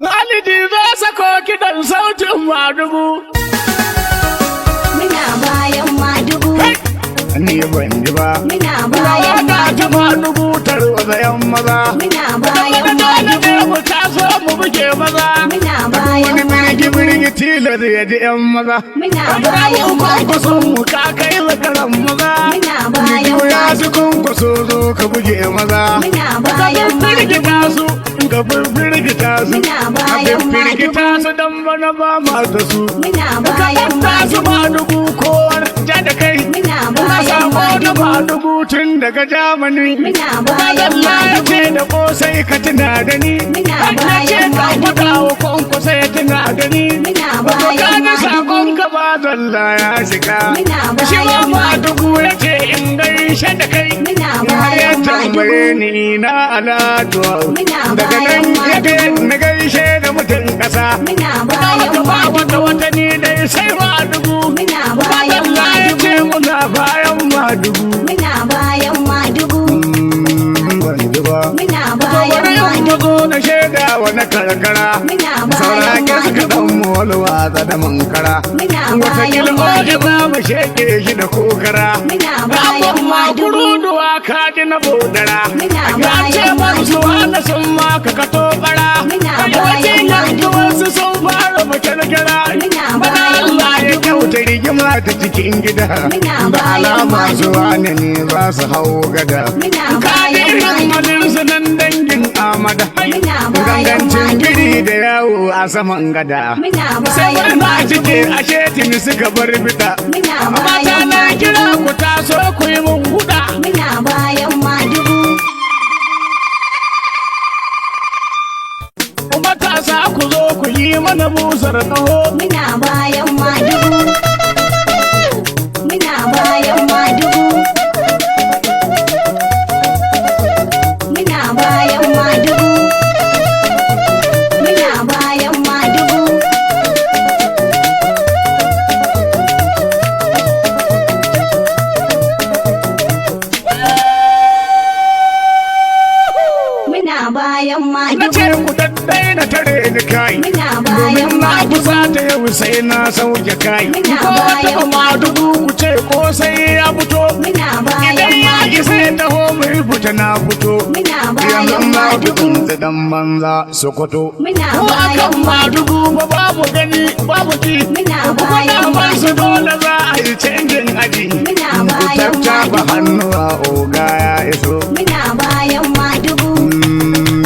Walidi za sako kiɗan sautin Madugu. Muna bayan Madugu. Ni ban ji ba. Muna bayan Madugu. Madugu tarwatsa 'yan maza. Muna bayan Madugu. Mu taso mu buge maza. Muna bayan Madugu. Birgi tilar ya ji 'yan maza. Muna bayan Madugu. Mu ka kai zakaran maza. Muna bayan ya su kunkuso zo ka buge maza. Muna bayan Firgita su. Ka firgita su. Muna bayan Firgita su dan bana ba ma da su. Muna bayan su Madugu kowar ja da kai. Muna Na bayan sako da Madugu tun daga Jamani. Muna bayan ya ce da kosai ka tuna da ni. Muna Na ce bayan ka faɗa wa kwankwasa ya tuna da ni. Muna Ka bayan da sakon ka ba zalla ya shiga. Muna Shi ma bayan Madugu ya ce in gaishe da kai. Muna Ya bayan tambaye ni na aladuwa. Muna Daga nan bayan ya ce na gaishe da mutum ƙasa. Muna bayan Ba wata wata ni dai sai Madugu. Muna bayan Allah ya ce muna bayan Madugu. Muna bayan Madugu. Ban ji ba. Muna bayan Bari Madugu. mu zo na shaida wani karkara. Muna Saura bayan ke suka Madugu. dan molwa ta da mankara. Muna Wata bayan kilmoji Madugu. ba mu sheke shi da kokara. Muna bayan Abun ma Madugu. kuruduwa ka ji na bodara. Muna Ya ce bayan ban su hana sun ma ka kato bara. Muna Yawancin bayan yanzu wasu sun fara makyarkyara. Muna Bana bayan Allah ya kyauta rigima ta cikin gida. Muna Da bayan alama Madugu. su wane ne za su hau gada. Muna bayan Kadirin Madugu. malinsu nan dangin Amada. Muna bayan Gangancin Madugu. biri da yawo a saman gada. Muna Sai bayan wani Madugu. cike a shetin suka bar bida. Muna Mata bayan na Madugu. kira ku taso ku yi mun huda. Muna bayan Madugu. Matasa ku zo ku yi mana busar ƙaho. Muna bayan Madugu. Muna bayan Madugu. Muna bayan Madugu. Muna bayan Madugu. Muna bayan Na ce Madugu. ku daddai na tare ni kai. Muna bayan Domin na Madugu. kusa ta yau sai na sauke kai. Muna Ko wata bayan Madugu ku ce ko sai ya fito. Muna bayan Idan ya ki Madugu. sai taho mai fita na fito. Muna Yanzu bayan na Madugu. fitin da dan banza Sokoto. Muna Ko bayan akan Madugu ba babu gani babu ki. Muna Kuma bayan na su dole za a yi canjin aji. Muna Ku bayan tattaba Madugu. hannuwa oga ya iso. Muna bayan Madugu.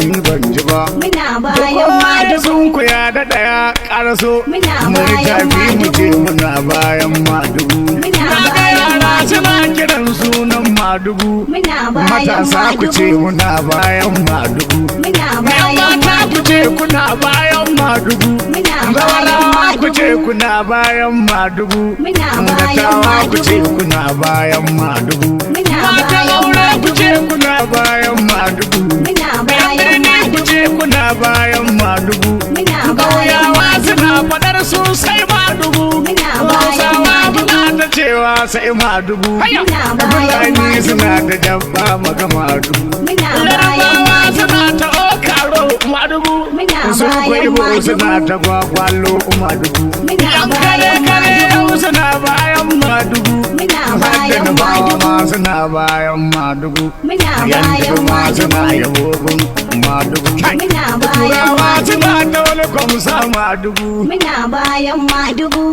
Ni ban ji ba. Muna bayan Kowa ya Madugu. sun ku ya daɗa ya ƙaraso. Muna Mai bayan tafi mu ce Madugu. muna bayan Madugu. Muna Na ga bayan yara Madugu. suna kiran sunan Madugu. Muna bayan Matasa ku ce Madugu. muna bayan Madugu. Muna Yan bayan mata ku ce Madugu. kuna bayan Madugu. Muna bayan Zawarawa ku ce Madugu. kuna bayan Madugu. Muna bayan Dattawa ku ce Madugu. kuna bayan Madugu. Muna Matan bayan aure ku ce Madugu. kuna bayan Madugu. Muna Yan bayan birni ku ce Madugu. kuna bayan Madugu. Muna bayan Ƙauyawa suna Madugu. faɗar su sai Madugu. Muna bayan Hausawa Madugu. muna ta cewa sai Madugu. Muna bayan Fulani Madugu. suna ta jabba maka Madugu. Muna bayan Larabawa Madugu. suna ta okaro Madugu. Muna Su bayan kwaibo Madugu. suna ta gwagwalo Madugu. Muna Yan bayan kare Madugu. yau suna bayan Madugu. Muna Hadda bayan na bawa Madugu. ma suna bayan Madugu. Muna Yan bayan ma suna Madugu. yabobin Madugu. Muna bayan Turawa Madugu. suna ta wani kwamsa Madugu. Muna bayan Madugu.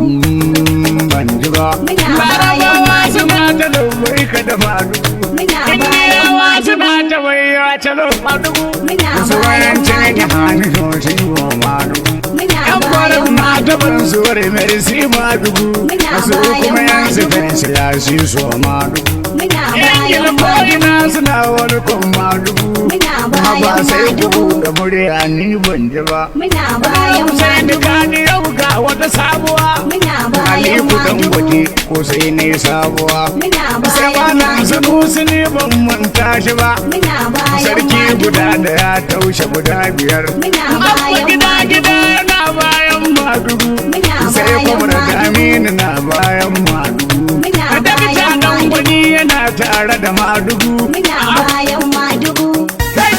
Ban ji ba. Muna Larabawa bayan suna ta lumbai ka da Madugu. Muna bayan Indiyawa suna Madugu. ta waiya ta Madugu. Muna Wasu bayan wayan canye Madugu. hannu sosai wa Madugu. Muna Yan bayan kwarin Madugu. mataban suwar merisi Madugu. Muna Wasu bayan kuma yan su Madugu. fensilasi so Madugu. Muna Yan bayan gina Madugu. ko'ina suna wani kun Madugu. Muna Ba bayan sai Madugu. kuku da murya ni ban ji ba. Muna bayan Sai ni Madugu. gani yau ga wata sabuwa. Muna bayan Aliku dan Madugu. gwaji ko sai ne sabuwa. Muna Sai bayan malam Madugu. Sanusi ne ban manta shi ba. Muna bayan Sarki Madugu. guda da ya taushe guda biyar. Muna Abba bayan gida Madugu. gida yana bayan Madugu. Muna Sai bayan kwamar da Madugu. Aminu na bayan Madugu. Muna Da bayan bita dan Madugu. gwani yana tare da Madugu. Muna bayan Madugu. Kai!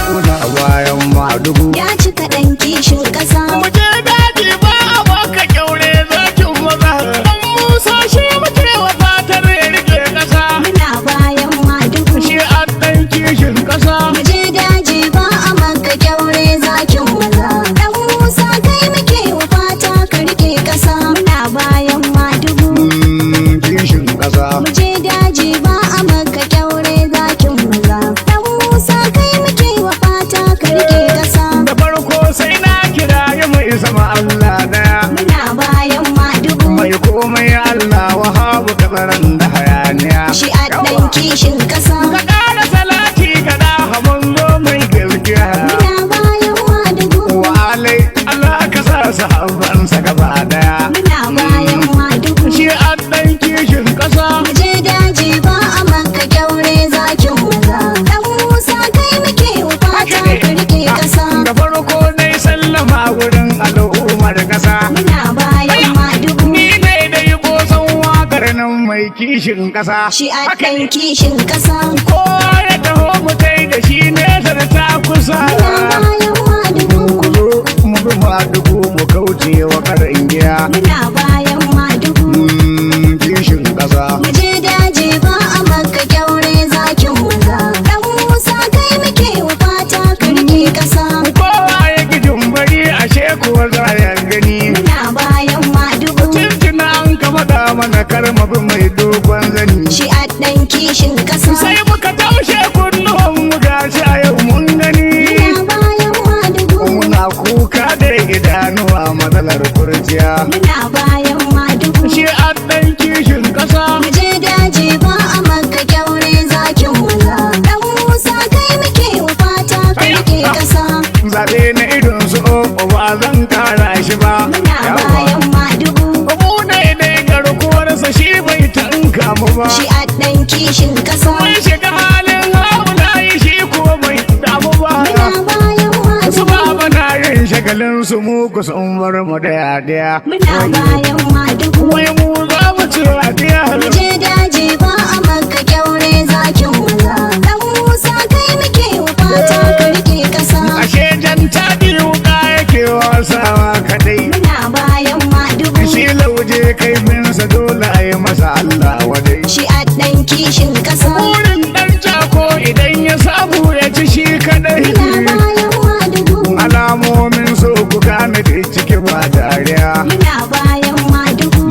Kuna bayan Madugu. Ya cika ɗan kishin ƙasa. Mu je daji ba a baka kyaure zakin maza. Dan Musa shi muke wa fatar ya rike ƙasa. Muna bayan Madugu. Shi a ɗan kishin ƙasa. Mu je daji ba a maka kyaure zakin maza. Dan Musa kai muke wa fata ka rike ƙasa. Muna bayan Madugu. Kishin ƙasa. Mu je daji ba a maka kyaure zakin maza. Dan Musa kai muke wa fata ka rike ƙasa. Da farko sai na kira ya mai sama Allah daya. Muna bayan Madugu. Mai komai Allah wahabu kabaran da hayaniya. Shi a ɗan kishin ƙasa. Ka ƙara salati ka da hamun zo mai gaskiya. Muna bayan Madugu. Wa alai Allah ka sa sahabbansa gaba daya. Muna bayan Madugu. Shi a ɗan kishin ƙasa. Mu je daji ba a maka kyaure zakin maza. Dan Musa kai muke wa fata ka rike ƙasa. Da farko dai sallama wurin al'ummar ƙasa. Muna bayan Madugu. Ni ne dai bosan waƙar nan mai kishin ƙasa. Shi a ɗan kishin ƙasa. Kowa ya taho mu kai da shi nesa da ta kusa. Muna bayan Madugu. Ku zo mu bi Madugu mu kauce wa karin giya. Muna bayan Madugu. Kishin ƙasa. Mu je daji ba a maka kyaure zakin maza. Dan Musa kai muke wa fata ka rike ƙasa. Kowa ya ki jumbari ashe kuwa za ya gani. Muna bayan Madugu. Tuntuna an kama da mana karma bi mai dogon zani. Shi a ɗan kishin ƙasa. Sai muka taushe kunnuwan mu gashi a yau mun gani. Muna bayan Madugu. Muna kuka da idanuwa matsalar kurciya. Muna bayan Madugu. Shi a ɗan kishin ƙasa. Mu je daji ba a maka kyaure zakin maza. Dan Musa kai muke wa fata ka rike ƙasa. Zaɓe na idon su ba zan kara shi ba. Muna bayan Madugu. Mu ne dai garkuwarsa shi bai tanka mu ba. Shi a ɗan kishin ƙasa. Mun shiga halin haulayi shi kuwa bai damu ba. Muna bayan Su Madugu. ba na yin shagalin su mu ku sun bar mu daya. Muna bayan Madugu. Wai mu za mu ci radiya. Mu je daji ba a maka kyaure zakin maza. Dan Musa kai muke wa fata ka rike ƙasa. Ashe jan ta biyu ka yake wasawa kadai. Muna bayan Madugu. Shi lauje kai minsa dole a yi masa Allah wadai. Shi a ɗan kishin ƙasa. Burin ɗan cako idan ya samu ya ci shi kadai. Muna bayan Madugu. Alamomin so ku gane da ciki ba dariya. Muna bayan Madugu.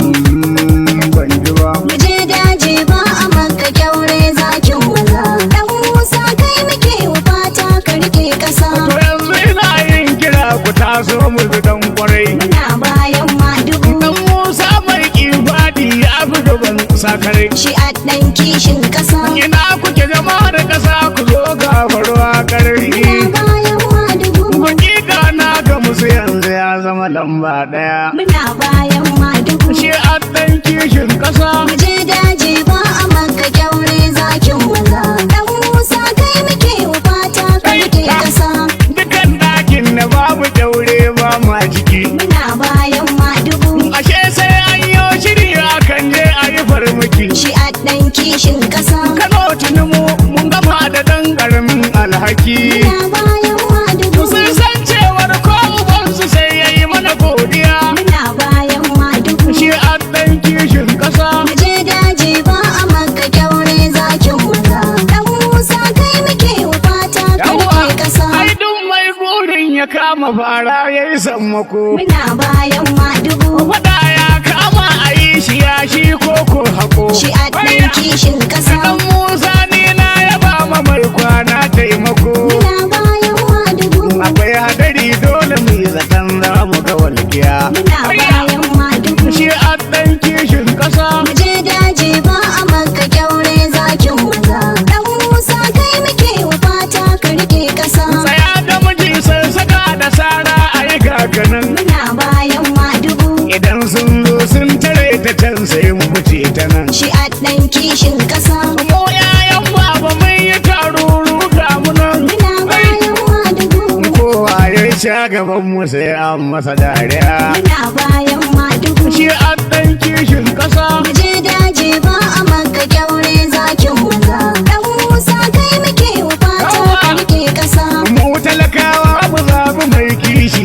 Ban ji ba. Mu je daji ba a maka kyaure zakin maza. Dan Musa kai muke wa fata ka rike ƙasa. To yanzu ina yin kira ku taso mu bi dan kwarai. Muna bayan Madugu. Dan Musa mai kifadi ya fi gaban sakare. Shi a ɗan kishin ƙasa. Ina kuke jama'a da ƙasa ku zo gafarwa ƙarfi. Muna bayan Madugu. Hakika na ga musu yanzu ya zama lamba ɗaya. Muna bayan Madugu. Shi a ɗan kishin ƙasa. Mu je daji ba a maka kyaure zakin maza. Dan Musa kai muke wa fata ka rike ƙasa. Dukan ɗakin da babu kyaure ba ma ciki. Muna bayan Madugu. Ashe sai an yi shiri akan je a yi farmaki. Shi a ɗan kishin ƙasa. Kano tunumu mun gama da ɗan ƙaramin alhaki. Muna bayan Madugu. Sun san cewar ko ubansu sai ya yi mana godiya. Muna bayan Madugu. Shi a ɗan kishin ƙasa. Mu je daji ba a maka kyaure zakin maza. Dan Musa kai muke wa fata ka rike ƙasa. Ai duk mai burin ya kama fara ya yi sammako. Muna bayan Madugu. Faɗa ya kama a yi shi ya shi koko hako. Shi a ɗan kishin ƙasa. Dan Musa ni na yaba ma mai kwana taimako. Muna bayan Madugu. Akwai hadari dole mu yi zaton za mu ga walƙiya. Muna bayan Madugu. Shi a ɗan kishin ƙasa. Mu je daji ba a maka kyaure zakin maza. Dan Musa kai muke wa fata ka rike ƙasa. Tsaya da miji sassaka da sara a yi kakanan. Muna bayan Madugu. Idan sun zo sun tare ta can sai mu wuce ta nan. Shi a ɗan kishin ƙasa. Mu 'ya'yan baba mun yi taruru ga mu nan. Muna bayan Madugu. Kowa ya sha gaban mu sai an masa dariya. Muna bayan Madugu. Shi a ɗan kishin ƙasa. Mu je daji ba a maka kyaure zakin maza. Dan Musa kai muke wa fata ka rike ƙasa. Mu talakawa ba za mu mai kishi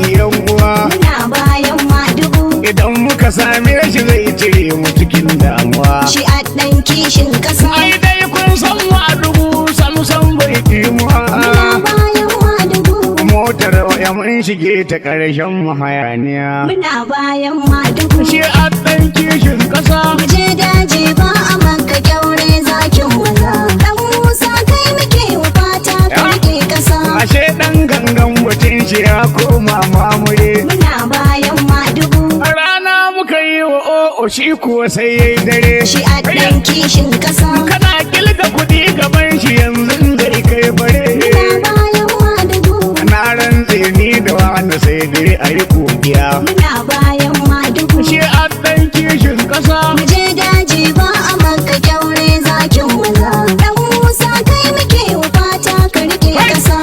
mun shige ta ƙarshen hayaniya. Muna bayan madugu. Shi a ɗan kishin ƙasa. Muje daji ba a manka kyaure zakin maza. Dan Musa kai muke wa fata ka rike ƙasa. Ashe ɗan gangan mutum shi ya koma mamure. Muna bayan madugu. A rana muka yi wa o'o shi kuwa sai ya yi dare. Shi a ɗan kishin ƙasa. Kana kilga kuɗi gaban shi yanzu zai kai bare. Muna bayan madugu. Na rantse ni da wani sai dai a yi kogiya. Muna bayan madugu. Shi a ɗan kishin ƙasa. Muje daji ba a manka kyaure zakin maza. Dan Musa kai muke wa fata ka rike ƙasa.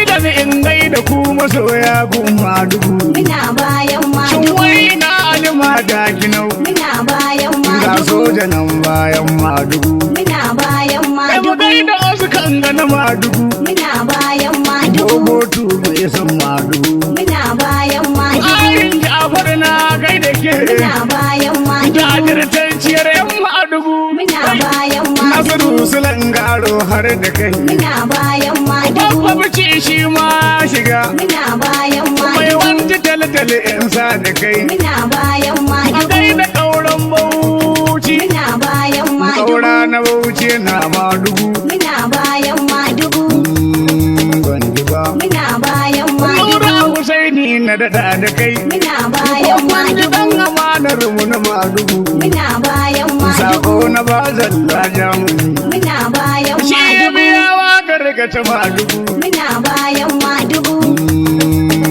Idan in gaida ku masoya gumma dubu. Muna bayan Shin madugu. wai na alima da ginau. Muna bayan Ga madugu. soja nan bayan madugu. Muna bayan Kai mu madugu. gaida wasu kan gana madugu. Muna bayan madugu. Bobotu bai san madugu. Muna bayan madugu. Ayin Jafar na gaida ke. Muna bayan madugu. Jajirtacciyar yan madugu. Muna bayan madugu. Nasiru Sulan garo har da kai. Muna bayan madugu. Babba bici shi ma shiga. Muna bayan Mai madugu. wanci tale-tale yan sa da kai. Muna bayan A madugu. gaida ƙauren Bauchi. Muna bayan madugu. Ƙaura na Bauchi na madugu. Muna bayan madugu. Ban ji ba. Muna bayan Nura madugu. Husaini na daɗa da kai. Muna bayan Ban ji madugu. ɗan amanar mu na madugu. Muna bayan madugu. Sako na bazan lajan. Muna bayan Shi madugu. biyawa gargata madugu. Muna bayan madugu.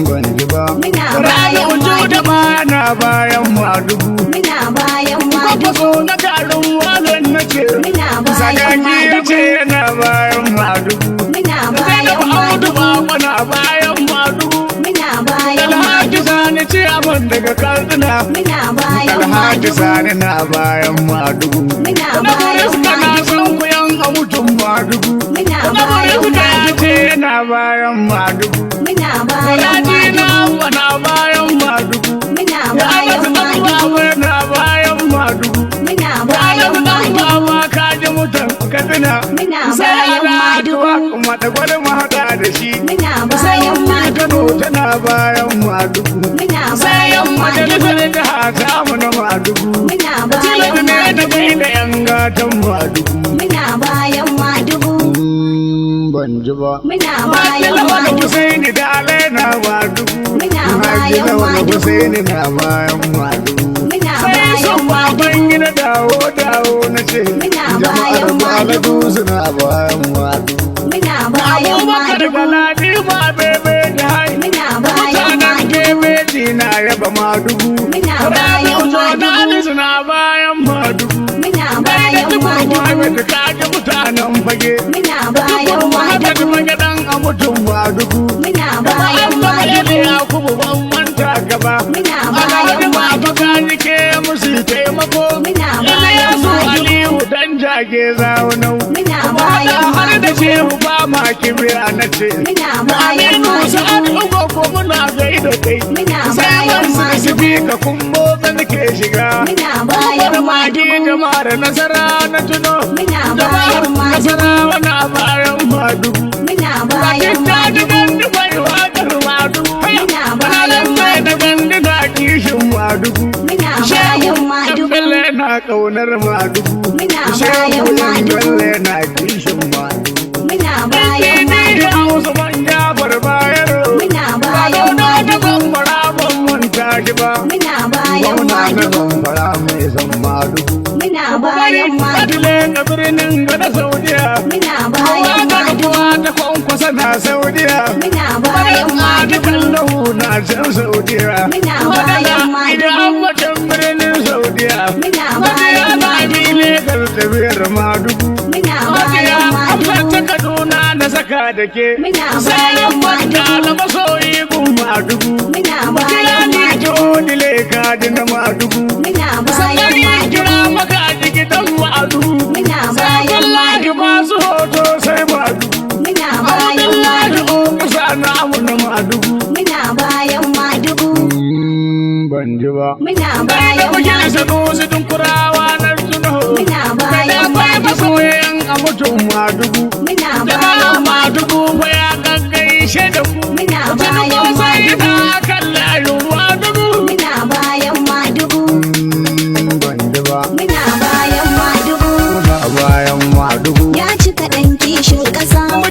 Ban ji ba. Muna Rana bayan uju da ma na bayan madugu. Muna bayan Kwakwa madugu. so na garin wagon na ce. Muna bayan Sagagi ya madugu. ce yana bayan madugu. Muna Zainab bayan Audu madugu. ba na bayan madugu. Muna bayan Alhaji madugu. Sani ce abin daga Katsina. Muna bayan Alhaji madugu. Sani na bayan madugu. Muna Na bayan suka na madugu. san kuyan a mutum madugu. Muna Na bayan suka ya madugu. ce yana bayan madugu. Muna bayan Alhaji na madugu. na bayan madugu. Muna Ya bayan Alhaji dan madugu. baba na bayan madugu. Muna Ya bayan Alhaji dan madugu. baba ka ji mutan Katsina. Muna Sai bayan ana madugu. addu'a kuma da gwada mu haɗa da shi. Muna Sai bayan yamma Kano madugu. tana bayan madugu. Muna Sai bayan yamma madugu. majalisar jiha ta mu na madugu. Muna Tilas bayan ne da madugu. kai da yan gatan madugu. Muna bayan madugu. Ban ji ba. Muna Haji bayan Lawal madugu. Husaini da Alai na madugu. Muna Haji bayan Lawal madugu. Husaini na bayan madugu. Muna Sai bayan sun baban gida dawo na ce. Muna Jama'ar bayan Baladu madugu. suna bayan madugu. Muna bayan Abubakar madugu. Galadi ma bebe da hai. Muna bayan Mutanen madugu. kebeji na yaba madugu. Muna Rabi'u bayan Zonali madugu. suna bayan madugu. Muna Kai da bayan Tukur Muhammad madugu. ka ji mutanen fage. Muna bayan Tukur Muhammad madugu. fage dan a mutum madugu. Muna Kuma bayan an zama yadda madugu. Yakubu ban manta gaba. Muna Alhaji bayan Baba madugu. ka ji ke musu taimako. Muna bayan Ilyasu madugu. Aliyu dan jage zaunau. Muna Kuma bayan har da madugu. shehu ba ma kibiya na ce. Muna bayan Aminu sa'ad madugu. ugo ko muna gaida kai. Muna Sai bayan wasu madugu. su bi ka kumbo da nake shiga. Muna bayan Umar Madi madugu. jama'ar nasara na tuno. Muna Jama'ar bayan madugu. nasara wana bayan madugu. Muna bayan Bakin ta ji madugu. gandu bai wakar madugu. Muna bayan Ranar mai da gandu na kishin madugu. Muna Shehu bayan madugu. Bello na kaunar madugu. Muna Shehu bayan madugu. Bello na kishin madugu. Muna bayan Ni madugu. Hausa ban Jafar bayero. Muna Ba bayan da madugu. bambara ban manta shi ba. Muna bayan Gwamna na madugu. bambara mai san madugu. Muna bayan madugu. Adile ga birnin gada Saudiya. Muna Kowa bayan ga madugu. kuwa ta kwankwasa na Saudiya. Muna bayan Bayan ma madugu. dukan lahu na can Saudiya. Muna Madala bayan madugu. idan an mutum birnin Saudiya. Muna Majiya bayan na madugu. bi Legas tafiyar madugu. Muna Majiya bayan Hafsat ta madugu. Kaduna na saka da ke. Muna Sai bayan yan banta madugu. na masoyi gun madugu. Muna Majiya bayan ni madugu. to dile kaji na madugu. Muna bayan Sannan ya kira madugu. maka a gidan madugu. Muna Sai bayan wallahi madugu. masu hoto sai madugu. Muna bayan Abdullahi madugu. o kusa na amu na madugu. Muna bayan madugu. Ban ji ba. Muna Kai da bayan kuke madugu. sanusi tun kurawa na tuno. Muna Kai da bayan akwai madugu. masoyan a mutum madugu. Muna Jama'a bayan madugu fa ya gaggaishe da ku. Muna Tunubu bayan sai bayan Madugu. Muna bayan Madugu. Ya cika ɗan kishin ƙasa.